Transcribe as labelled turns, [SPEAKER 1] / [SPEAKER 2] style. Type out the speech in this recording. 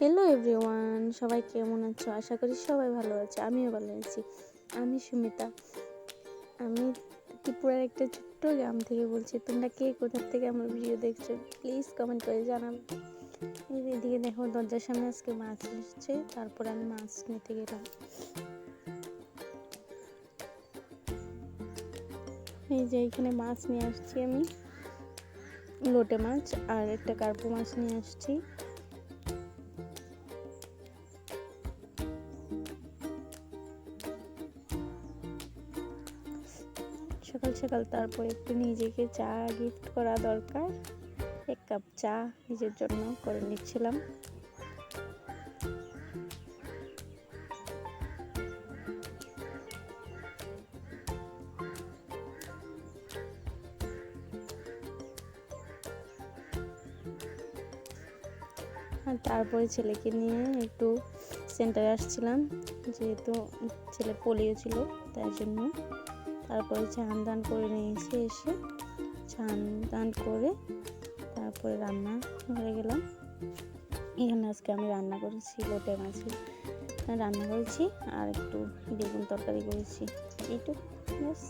[SPEAKER 1] Hello everyone, সবাই কেমন আছো? আশা করি সবাই ভালো আছে। আমিও ভালো আছি। আমি সুমিতা। আমি ত্রিপুরার একটা ছোট্ট গ্রাম থেকে বলছি। তোমরা কে কোথা থেকে আমার ভিডিও দেখছো প্লিজ কমেন্ট করে জানাবে। এদিকে দেখো, দরজার সামনে আজকে মাছ এসছে, তারপর আমি মাছ নিতে গেলাম। এই যে এখানে মাছ নিয়ে আসছি আমি, লোটে মাছ আর একটা কার্পু মাছ নিয়ে আসছি। সকাল সকাল তারপর একটু নিজেকে চা গিফট করা দরকার। এক কাপ চা নিজের জন্য করে নিচ্ছিলাম। আর তারপরে ছেলেকে নিয়ে একটু সেন্টারে আসছিলাম, যেহেতু ছেলে পোলিও ছিল তাই জন্য। তারপরে চান দান করে নিয়েছি, এসে চান দান করে তারপরে রান্না ঘরে গেলাম। এখানে আজকে আমি রান্না করেছি লোটে মাছের রান্না করেছি আর একটু বেগুন তরকারি করেছি, এইটুকু ব্যাস।